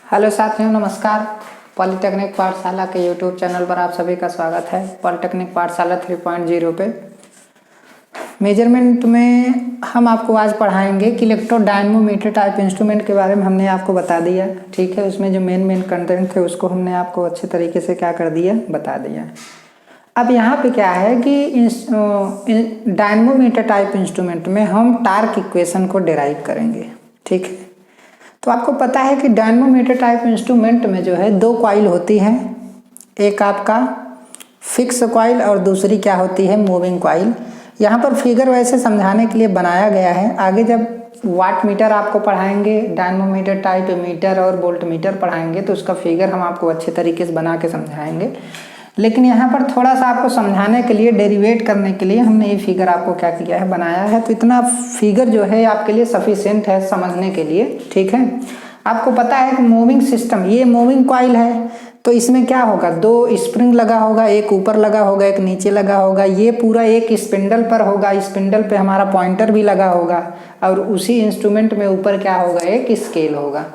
Hello साथियों, नमस्कार। Polytechnic पाठशाला के यूट्यूब चैनल पर आप सभी का स्वागत है। पॉलिटेक्निक पाठशाला 3.0 पे मेजरमेंट में हम आपको आज पढ़ाएंगे कि इलेक्ट्रोडायनमोमीटर टाइप इंस्ट्रूमेंट के बारे में हमने आपको बता दिया। ठीक है, उसमें जो मेन कंटेंट थे उसको हमने आपको अच्छे तरीके से क्या कर दिया, बता दिया। अब यहाँ पे क्या है कि डायनमोमीटर टाइप इंस्ट्रूमेंट में हम टार्क इक्वेशन को डिराइव करेंगे। ठीक है, तो आपको पता है कि डायनमोमीटर टाइप इंस्ट्रूमेंट में जो है दो कॉइल होती है, एक आपका फिक्स कॉइल और दूसरी क्या होती है, मूविंग कॉइल। यहाँ पर फिगर वैसे समझाने के लिए बनाया गया है। आगे जब वाट मीटर आपको पढ़ाएंगे, डायनमोमीटर टाइप मीटर और वोल्ट मीटर पढ़ाएंगे तो उसका फिगर हम आपको अच्छे तरीके से बना के समझाएंगे। लेकिन यहाँ पर थोड़ा सा आपको समझाने के लिए, डेरिवेट करने के लिए हमने ये फिगर आपको क्या किया है, बनाया है। तो इतना फिगर जो है आपके लिए सफिशिएंट है समझने के लिए। ठीक है, आपको पता है कि मूविंग सिस्टम, ये मूविंग कॉइल है तो इसमें क्या होगा, दो स्प्रिंग लगा होगा, एक ऊपर लगा होगा, एक नीचे लगा होगा। ये पूरा एक स्पिंडल पर होगा, स्पिंडल पे हमारा पॉइंटर भी लगा होगा और उसी इंस्ट्रूमेंट में ऊपर क्या होगा, एक स्केल होगा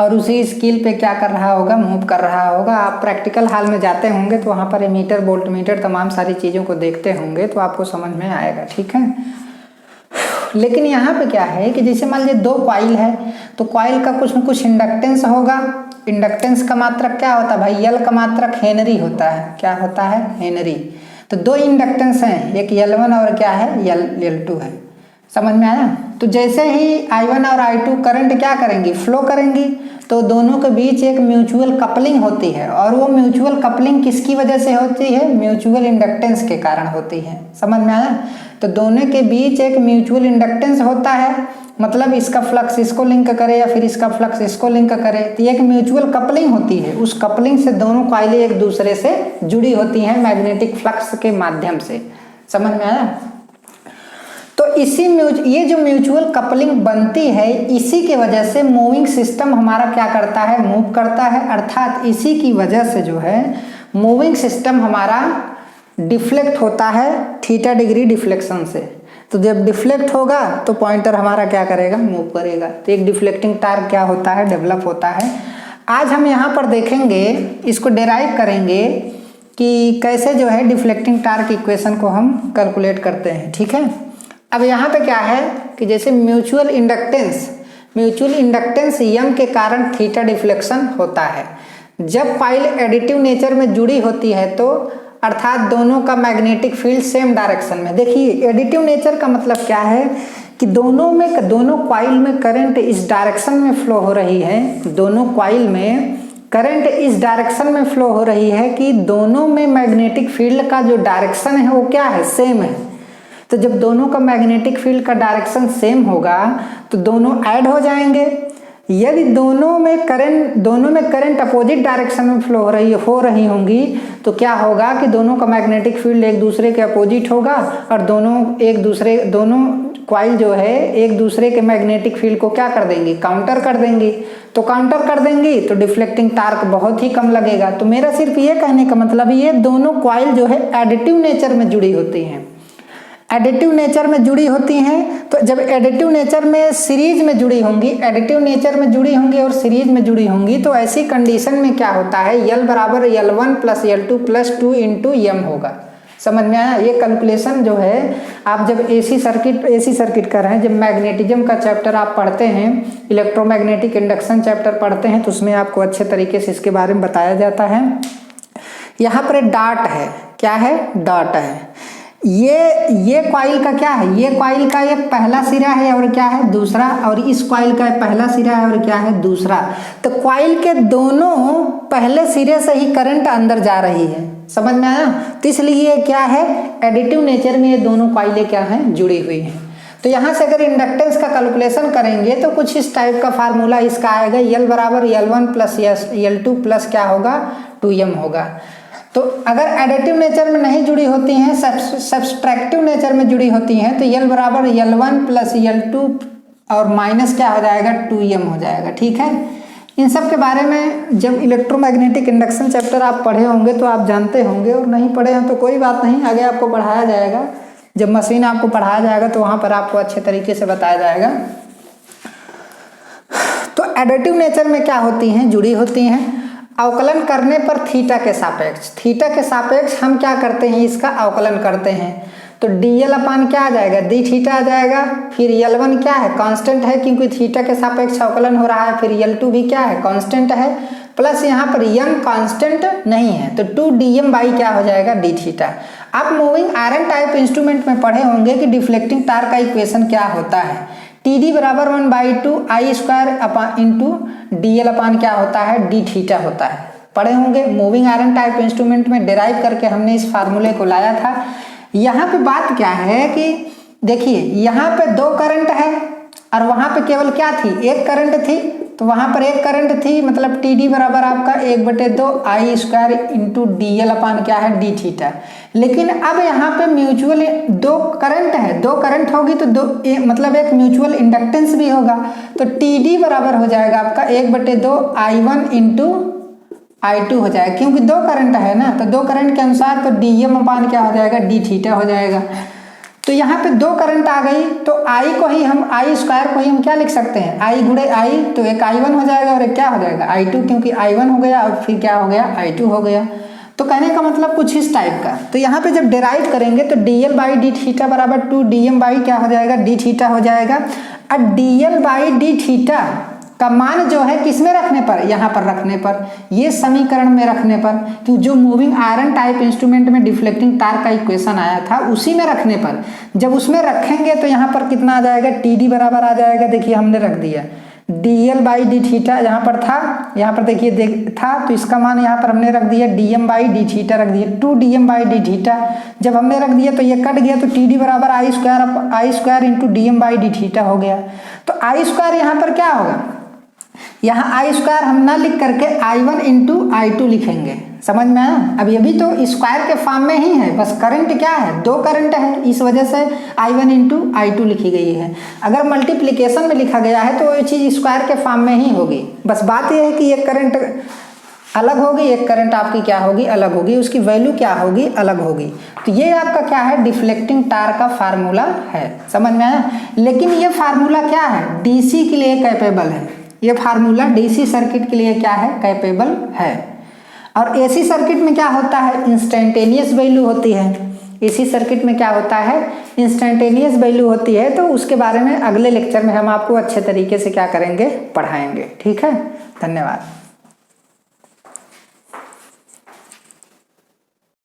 और उसी स्केल पे क्या कर रहा होगा, मूव कर रहा होगा। आप प्रैक्टिकल हाल में जाते होंगे तो वहाँ पर मीटर, वोल्ट मीटर, तमाम सारी चीज़ों को देखते होंगे तो आपको समझ में आएगा। ठीक है, लेकिन यहाँ पे क्या है कि जैसे मान लीजिए दो कॉइल है तो कॉइल का कुछ न कुछ इंडक्टेंस होगा। इंडक्टेंस का मात्रक क्या होता है भाई, यल का मात्रक हेनरी होता है। क्या होता है, हेनरी। तो दो इंडक्टेंस हैं, एक L1 और क्या है, L2 है। समझ में आया। तो जैसे ही I1 और I2 करंट क्या करेंगी, फ्लो करेंगी, तो दोनों के बीच एक म्यूचुअल कपलिंग होती है। और वो म्यूचुअल कपलिंग किसकी वजह से होती है, म्यूचुअल इंडक्टेंस के कारण होती है। समझ में आया। तो दोनों के बीच एक म्यूचुअल इंडक्टेंस होता है, मतलब इसका फ्लक्स इसको लिंक करे या फिर इसका फ्लक्स इसको लिंक करे, तो एक म्यूचुअल कपलिंग होती है। उस कपलिंग से दोनों कॉइलें एक दूसरे से जुड़ी होती हैं मैग्नेटिक फ्लक्स के माध्यम से। समझ में आया। तो ये जो म्यूचुअल कपलिंग बनती है, इसी की वजह से मूविंग सिस्टम हमारा क्या करता है, मूव करता है। अर्थात इसी की वजह से जो है मूविंग सिस्टम हमारा डिफ्लेक्ट होता है थीटा डिग्री डिफ्लेक्शन से। तो जब डिफ्लेक्ट होगा तो पॉइंटर हमारा क्या करेगा, मूव करेगा। तो एक डिफ्लेक्टिंग टार्क क्या होता है, डेवलप होता है। आज हम यहाँ पर देखेंगे, इसको डेराइव करेंगे कि कैसे जो है डिफ्लेक्टिंग टार्क इक्वेशन को हम कैलकुलेट करते हैं। ठीक है, अब यहाँ पे क्या है कि जैसे म्यूचुअल इंडक्टेंस यम के कारण थीटा डिफ्लेक्शन होता है। जब कॉइल एडिटिव नेचर में जुड़ी होती है तो अर्थात दोनों का मैग्नेटिक फील्ड सेम डायरेक्शन में। देखिए, एडिटिव नेचर का मतलब क्या है कि दोनों कॉइल में करंट इस डायरेक्शन में फ्लो हो रही है। दोनों कॉइल में करंट इस डायरेक्शन में फ्लो हो रही है कि दोनों में मैग्नेटिक फील्ड का जो डायरेक्शन है वो क्या है, सेम है। तो जब दोनों का मैग्नेटिक फील्ड का डायरेक्शन सेम होगा तो दोनों ऐड हो जाएंगे। यदि दोनों में करंट अपोजिट डायरेक्शन में फ्लो हो रही होंगी तो क्या होगा कि दोनों का मैग्नेटिक फील्ड एक दूसरे के अपोजिट होगा और दोनों कॉइल जो है एक दूसरे के मैग्नेटिक फील्ड को क्या कर देंगी, काउंटर कर देंगी। तो काउंटर कर देंगी तो डिफ्लेक्टिंग टार्क बहुत ही कम लगेगा। तो मेरा सिर्फ ये कहने का मतलब ये दोनों कॉइल जो है एडिटिव नेचर में जुड़ी होती हैं। एडिटिव नेचर में जुड़ी होती हैं तो जब एडिटिव नेचर में सीरीज में जुड़ी होंगी, और सीरीज में जुड़ी होंगी तो ऐसी कंडीशन में क्या होता है, L बराबर L1 plus L2 plus 2 into M होगा। समझ में आया। ये कैलकुलेशन जो है आप जब एसी सर्किट कर रहे हैं, जब मैग्नेटिज्म का चैप्टर आप पढ़ते हैं, इलेक्ट्रोमैग्नेटिक इंडक्शन चैप्टर पढ़ते हैं, तो उसमें आपको अच्छे तरीके से इसके बारे में बताया जाता है। यहाँ पर डॉट है, क्या है, डॉट है। ये कॉइल का क्या है, ये कॉइल का एक पहला सिरा है और क्या है, दूसरा, और इस कॉइल का पहला सिरा है और क्या है, दूसरा। तो कॉइल के दोनों पहले सिरे से ही करंट अंदर जा रही है। समझ में आया। तो इसलिए क्या है, एडिटिव नेचर में ये दोनों कॉइलें क्या हैं, जुड़ी हुई हैं। तो यहाँ से अगर इंडक्टेंस का कैलकुलेशन करेंगे तो कुछ इस टाइप का फार्मूला इसका आएगा, L बराबर L1 प्लस L2 प्लस क्या होगा, 2M होगा। तो अगर एडिटिव नेचर में नहीं जुड़ी होती हैं, सब्सट्रैक्टिव नेचर में जुड़ी होती हैं, तो L बराबर L1 प्लस L2 और माइनस क्या हो जाएगा, 2M हो जाएगा। ठीक है, इन सब के बारे में जब इलेक्ट्रोमैग्नेटिक इंडक्शन चैप्टर आप पढ़े होंगे तो आप जानते होंगे, और नहीं पढ़े हैं तो कोई बात नहीं, आगे आपको पढ़ाया जाएगा। जब मशीन आपको पढ़ाया जाएगा तो वहाँ पर आपको अच्छे तरीके से बताया जाएगा। तो एडिटिव नेचर में क्या होती हैं, जुड़ी होती हैं। अवकलन करने पर थीटा के सापेक्ष हम क्या करते हैं, इसका अवकलन करते हैं। तो dl अपान क्या आ जाएगा, डी थीटा आ जाएगा। फिर L1 क्या है, कांस्टेंट है क्योंकि थीटा के सापेक्ष अवकलन हो रहा है। फिर L2 भी क्या है, कांस्टेंट है। प्लस यहाँ पर m कांस्टेंट नहीं है तो 2dm बाई क्या हो जाएगा, डी थीटा। आप मूविंग आयरन टाइप इंस्ट्रूमेंट में पढ़े होंगे कि डिफ्लेक्टिंग तार का इक्वेशन क्या होता है, TD बराबर 1/2 I square upon into DL अपान क्या होता है, डी थीटा होता है। पढ़े होंगे, मूविंग आयरन टाइप इंस्ट्रूमेंट में डिराइव करके हमने इस फार्मूले को लाया था। यहाँ पे बात क्या है कि देखिए यहाँ पे 2 करंट है और वहाँ पे केवल क्या थी, 1 करंट थी। तो वहाँ पर 1 करंट थी, मतलब TD बराबर आपका 1/2 I स्क्वायर इंटू DL अपान क्या है, डी थीटा। लेकिन अब यहाँ पे म्यूचुअल 2 करंट है, 2 करंट होगी तो मतलब एक म्यूचुअल इंडक्टेंस भी होगा। तो TD बराबर हो जाएगा आपका 1/2 I1 इंटू I2 हो जाएगा, क्योंकि 2 करंट है ना। तो 2 करंट के अनुसार तो DM अपान क्या हो जाएगा, डी थीटा हो जाएगा। तो यहाँ पे 2 करंट आ गई तो I को ही हम, I स्क्वायर को ही हम क्या लिख सकते हैं, I गुणे I। तो एक I1 हो जाएगा और एक क्या हो जाएगा, I2, क्योंकि I1 हो गया और फिर क्या हो गया, I2 हो गया। तो कहने का मतलब कुछ इस टाइप का। तो यहाँ पे जब डिराइव करेंगे तो DL बाई डी थीटा बराबर 2DM बाई क्या हो जाएगा, डी थीटा हो जाएगा। और DL बाई डी थीटा का मान जो है किसमें रखने पर, यहाँ पर रखने पर, ये समीकरण में रखने पर, कि जो मूविंग आयरन टाइप इंस्ट्रूमेंट में डिफ्लेक्टिंग तार का इक्वेशन आया था उसी में रखने पर, जब उसमें रखेंगे तो यहाँ पर कितना आ जाएगा, TD बराबर आ जाएगा, देखिए हमने रख दिया DL बाई डी थीटा यहाँ पर था, यहाँ पर देखिए था तो इसका मान यहाँ पर हमने रख दिया DM बाई डी थीटा रख दिया, 2DM बाई डी थीटा। जब हमने रख दिया तो ये कट गया तो TD बराबर I square into DM by D theta हो गया। तो I स्क्वायर यहाँ पर क्या होगा, यहाँ I स्क्वायर हम ना लिख करके I1 इंटू I2 लिखेंगे, समझ में आया। अभी तो स्क्वायर के फॉर्म में ही है, बस करंट क्या है, 2 करंट है, इस वजह से I1 इंटू I2 लिखी गई है। अगर मल्टीप्लिकेशन में लिखा गया है तो वो चीज़ स्क्वायर के फॉर्म में ही होगी। बस बात यह है कि एक करंट अलग होगी, एक करंट आपकी क्या होगी, अलग होगी, उसकी वैल्यू क्या होगी, अलग होगी। तो ये आपका क्या है, डिफ्लेक्टिंग तार का फार्मूला है, समझ में आया। लेकिन ये फार्मूला क्या है, DC के लिए कैपेबल है। ये फार्मूला DC सर्किट के लिए क्या है, कैपेबल है। और AC सर्किट में क्या होता है, इंस्टेंटेनियस वैल्यू होती है। AC सर्किट में क्या होता है, इंस्टेंटेनियस वैल्यू होती है। तो उसके बारे में अगले लेक्चर में हम आपको अच्छे तरीके से क्या करेंगे, पढ़ाएंगे। ठीक है, धन्यवाद।